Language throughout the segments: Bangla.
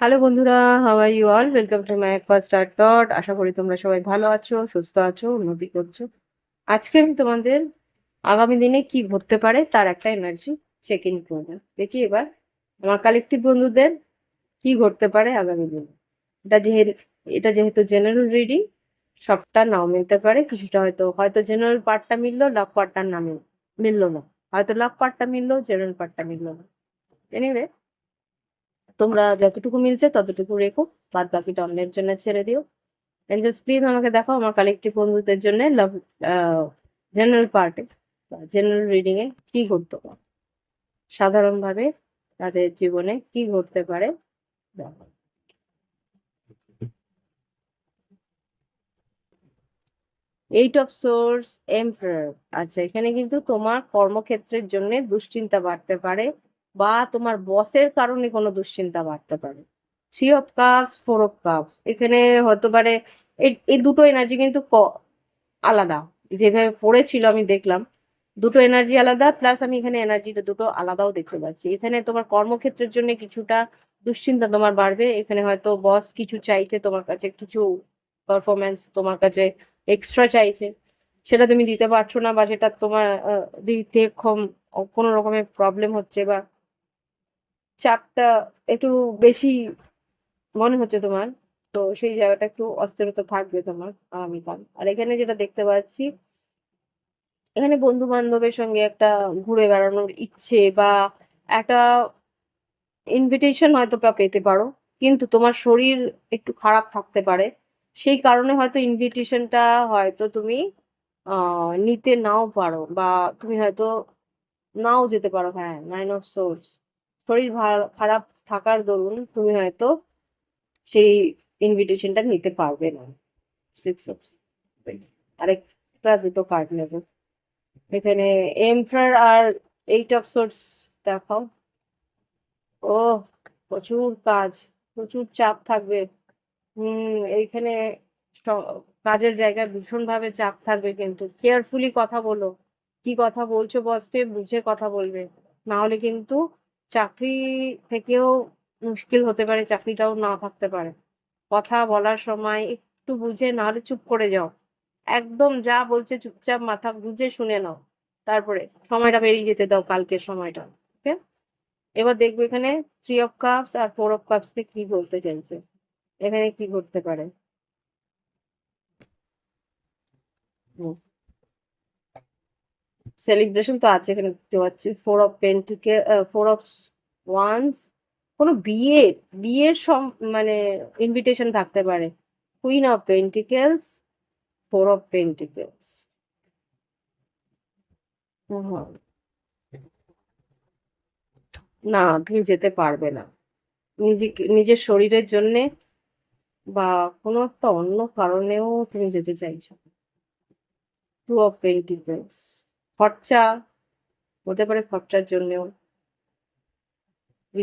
হ্যালো বন্ধুরা, how are you all? Welcome to my first start dot. আশা করি তোমরা সবাই ভালো আছো, সুস্থ আছো, উন্নতি করছো। আজকে আমি তোমাদের আগামী দিনে কি ঘটতে পারে তার একটা এনার্জি চেক ইন করবো। দেখি এবার আমার কালেকটিভ বন্ধুদের কি ঘটতে পারে আগামী দিনে। এটা যেহেতু জেনারেল রিডিং, সবটা নাও মিলতে পারে, কিছুটা হয়তো হয়তো জেনারেল পার্টটা মিললো, লাভ পার্টটা না মিললো না, হয়তো লাভ পার্টটা মিললো, জেনারেল পার্টটা মিললো না। এনিওয়ে, তোমরা যতটুকু মিলছে ততটুকু রেখো, বাদ বাকিটা অন্যের জন্য ছেড়ে দিও। এঞ্জেলস প্লিজ আমাকে দেখাও আমার কালেকটিভ বন্ধুদের জন্য লাভ জেনারেল পার্টে বা জেনারেল রিডিং এ কি ঘটতে পারে, সাধারণভাবে তাদের জীবনে কি ঘটতে পারে। দেখো, 8 অফ সোর্স, এম্পারার। আচ্ছা, এখানে কিন্তু তোমার কর্মক্ষেত্রের জন্য দুশ্চিন্তা বাড়তে পারে, বা তোমার বসের কারণে কোনো দুশ্চিন্তা বাড়তে পারে। 3 অফ কাপস, 4 অফ কাপস, এখানে হতে পারে এই দুটো এনার্জি কিন্তু আলাদা। যেভাবে পড়েছিল আমি দেখলাম দুটো এনার্জি আলাদা, প্লাস আমি এখানে এনার্জিটা দুটো আলাদাও দেখতে পাচ্ছি। এখানে তোমার কর্মক্ষেত্রের জন্য কিছুটা দুশ্চিন্তা তোমার বাড়বে। এখানে হয়তো বস কিছু চাইছে তোমার কাছে, কিছু পারফরমেন্স তোমার কাছে এক্সট্রা চাইছে, সেটা তুমি দিতে পারছো না, বা সেটা তোমার দিতে কোনো রকমের প্রবলেম হচ্ছে, বা চাপটা একটু বেশি মনে হচ্ছে তোমার। তো সেই জায়গাটা একটু অস্থিরতা থাকবে তোমার আগামীকাল। আর এখানে যেটা দেখতে পাচ্ছি, এখানে বন্ধু বান্ধবের সঙ্গে একটা ঘুরে বেড়ানোর ইচ্ছে, বা একটা ইনভিটেশন হয়তো বা পেতে পারো, কিন্তু তোমার শরীর একটু খারাপ থাকতে পারে। সেই কারণে হয়তো ইনভিটেশনটা হয়তো তুমি নিতে নাও পারো, বা তুমি হয়তো নাও যেতে পারো। হ্যাঁ, 9 অফ সোর্স, শরীর খারাপ থাকার দরুন তুমি হয়তো সেই ইনভিটেশনটা নিতে পারবে না। 6 অফ, আরেকটা দুটো কার্ড নেবে এখানে, এম্পারার আর 8 অফ সোর্স। দেখাও। ও, প্রচুর কাজ, প্রচুর চাপ থাকবে। এইখানে কাজের জায়গায় ভীষণ ভাবে চাপ থাকবে, কিন্তু কেয়ারফুলি কথা বলো। কি কথা বলছো বসকে বুঝে কথা বলবে, না হলে কিন্তু চাকরি থেকেও মুশকিল হতে পারে, চাকরিটাও না থাকতে পারে। কথা বলার সময় একটু বুঝে, না হলে চুপ করে যাও। একদম যা বলছে চুপচাপ মাথা বুঝে শুনে নাও, তারপরে সময়টা বেরিয়ে যেতে দাও, কালকের সময়টা। ওকে, এবার দেখবো এখানে 3 অফ কাপস আর 4 অফ কাপস কে কি বলতে চাইছে, এখানে কি ঘটতে পারে। সেলিব্রেশন তো আছে এখানে দেখতে পাচ্ছি। 4 অফ পেন্টিকেল, 4 অফ ওয়ান্স, কোনো বিয়ের বিয়ের মানে ইনভিটেশন থাকতে পারে। Queen of pentacles, 4 of pentacles. না, তুমি যেতে পারবে না, নিজের শরীরের জন্যে, বা কোনো একটা অন্য কারণেও তুমি যেতে চাইছো। 2 অফ পেন্টিকেলস, খরচা হতে পারে, খরচার জন্যেও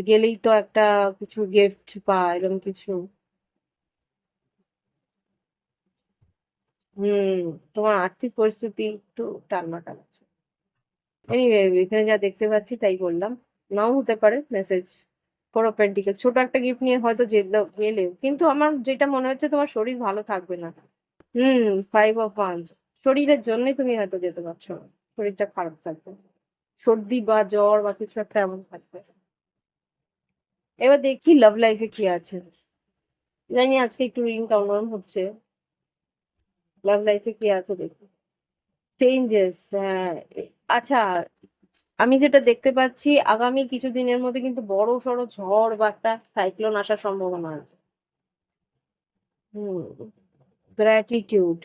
গেলেই তো একটা কিছু গিফট বা এরকম কিছু। হুম, তোমার আর্থিক পরিস্থিতি একটু টালমাটাল আছে। এনিওয়ে, এখানে যা দেখতে পাচ্ছি তাই বললাম, নাও হতে পারে মেসেজ। 4 অফ পেন্টিকেলস, ছোট একটা গিফট নিয়ে হয়তো গেলেও কিন্তু আমার যেটা মনে হচ্ছে তোমার শরীর ভালো থাকবে না। 5 অফ ওয়ান্স, শরীরের জন্য তুমি হয়তো যেতে পারছো না, শরীরটা খারাপ থাকবে, সর্দি বা জ্বর বা কিছু একটা এমন থাকবে। এবার দেখি লাভ লাইফে কি আছে। জানি আজকে একটু রিংটা অন্যরকম হচ্ছে। লাভ লাইফে কি আছে দেখি। চেঞ্জেস, হ্যাঁ। আচ্ছা, আমি যেটা দেখতে পাচ্ছি আগামী কিছুদিনের মধ্যে কিন্তু বড় সড়ো ঝড় বা একটা সাইক্লোন আসার সম্ভাবনা আছে। হুম, গ্র্যাটিটিউড,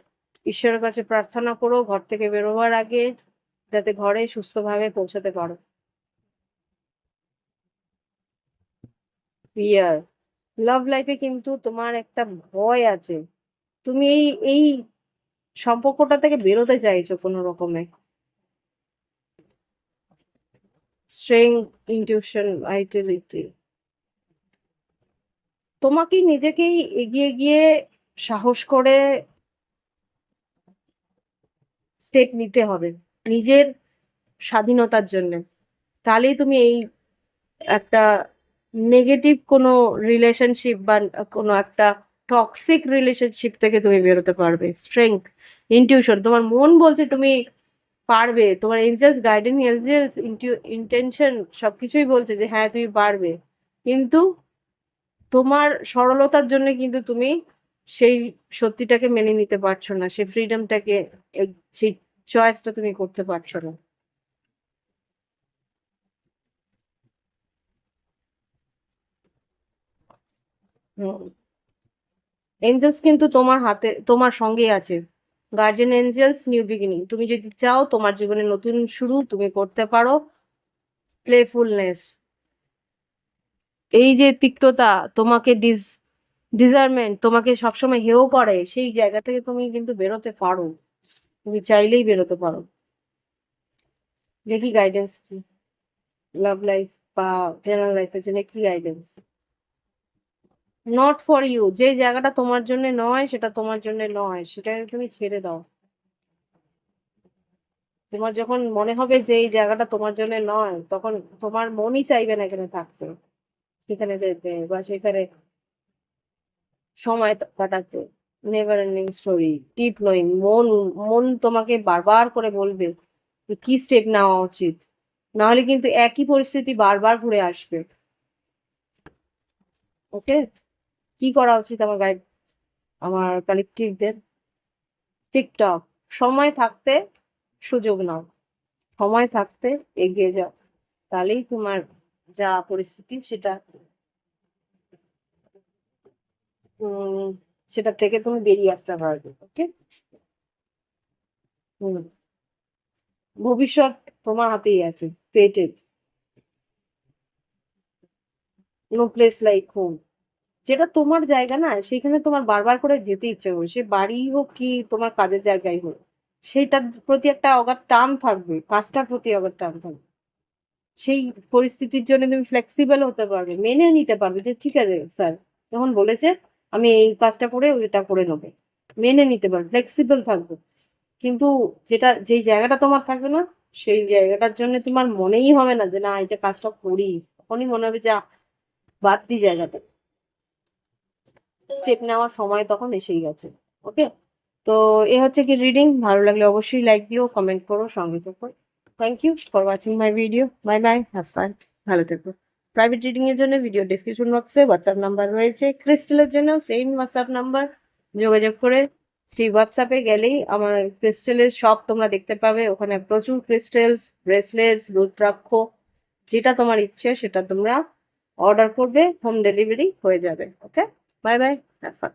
ঈশ্বরের কাছে প্রার্থনা করো ঘর থেকে বেরোবার আগে, যাতে ঘরে সুস্থভাবে পৌঁছাতে পারো। ফিয়ার, লাভ লাইফে কিন্তু তোমার একটা ভয় আছে, তুমি এই এই সম্পর্কটা থেকে বেরোতে চাইছো কোনো রকমে। স্ট্রেংথ, ইনটিউশন, ভাইটালিটি, তোমাকেই নিজেকেই এগিয়ে গিয়ে সাহস করে স্টেপ নিতে হবে নিজের স্বাধীনতার জন্য। তাহলেই তুমি এই একটা নেগেটিভ কোনো রিলেশনশিপ বা কোনো একটা টক্সিক রিলেশনশিপ থেকে তুমি বেরোতে পারবে। স্ট্রেংথ, ইনটিউশন, তোমার মন বলছে তুমি পারবে, তোমার এঞ্জেলস, গাইডেন এঞ্জেলস, ইন্টেনশন সবকিছুই বলছে যে হ্যাঁ তুমি পারবে, কিন্তু তোমার সরলতার জন্য কিন্তু তুমি সেই সত্যিটাকে মেনে নিতে পারছো না, সেই ফ্রিডমটাকে, সেই চয়েসটা তুমি করতে পারছো না। এঞ্জেলস কিন্তু তোমার হাতে, তোমার সঙ্গে আছে। গার্জিয়ান এঞ্জেলস, নিউ বিগিনিং, তুমি যদি চাও তোমার জীবনে নতুন শুরু তুমি করতে পারো। প্লেফুলনেস, এই যে তিক্ততা, তোমাকে ডিজারমেন্ট, তোমাকে সবসময় হেয় করে, সেই জায়গা থেকে তুমি কিন্তু বেরোতে পারো, তুমি চাইলেই বেরোতে পারো। দেখি গাইডেন্স কি, লাভ লাইফ বা জেনারেল লাইফের জন্য কি গাইডেন্স। নট ফর ইউ, যে জায়গাটা তোমার জন্য নয় সেটা তোমার জন্য নয়, সেটাকে তুমি ছেড়ে দাও। তোমার যখন মনে হবে যে এই জায়গাটা তোমার জন্য নয়, তখন তোমার মনই চাইবে না এখানে থাকতে, সেখানে যেতে বা সেখানে সময় কাটাতে। Never ending story, deep knowing, মন মন তোমাকে বারবার করে বলবে যে কি স্টেপ নেওয়া উচিত, না হলে কিন্তু একই পরিস্থিতি বারবার ঘুরে আসবে। ওকে, কি করা উচিত আমার গাইড, আমার কালেকটিভদের? টিকটক, সময় থাকতে সুযোগ নাও, সময় থাকতে এগিয়ে যাও, তাহলেই তোমার যা পরিস্থিতি সেটা উম সেটা থেকে তুমি বেরিয়ে আসতে পারবে। ওকে, হুম, ভবিষ্যৎ তোমার হাতেই আছে। পেটেড, নো প্লেস লাইক হোম, যেটা তোমার জায়গা না সেখানে তোমার বারবার করে যেতে ইচ্ছে করবে, সে বাড়ি হোক কি তোমার কাজের জায়গায় হোক, সেইটার প্রতি একটা অগাধ টান থাকবে, কাজটার প্রতি অগাধ টান থাকবে। সেই পরিস্থিতির জন্য তুমি ফ্লেক্সিবল হতে পারবে, মেনে নিতে পারবে যে ঠিক আছে স্যার যখন বলেছে আমি এই কাজটা করে ওইটা করে নেবো, মেনে নিতে পারবে, ফ্লেক্সিবল থাকবে। কিন্তু যেটা, যেই জায়গাটা তোমার থাকবে না, সেই জায়গাটার জন্য তোমার মনেই হবে না যে না এটা কাজটা করি, তখনই মনে হবে যে বাদ দি জায়গাটা। স্টেপ নেওয়ার সময় তখন এসেই গেছে। ওকে, তো এ হচ্ছে কি রিডিং, ভালো লাগলে অবশ্যই লাইক দিও, কমেন্ট করো, সঙ্গে থেকো। Thank you for watching my video, bye bye, have fun, ভালো থেকো। প্রাইভেট রিডিং এর জন্য ভিডিও ডিসক্রিপশন বক্সে হোয়াটসঅ্যাপ নাম্বার রয়েছে, ক্রিস্টালের জন্য সেম হোয়াটসঅ্যাপ নাম্বার, যোগাযোগ করে সেই হোয়াটসঅ্যাপে গেলেই আমার ক্রিস্টালের শপ তোমরা দেখতে পাবে, ওখানে প্রচুর ক্রিস্টালস, ব্রেসলেটস, রুদ্রাক্ষ, যেটা তোমার ইচ্ছে সেটা তোমরা অর্ডার করবে, হোম ডেলিভারি হয়ে যাবে। ওকে, বাই বাই, হ্যাভ ফান।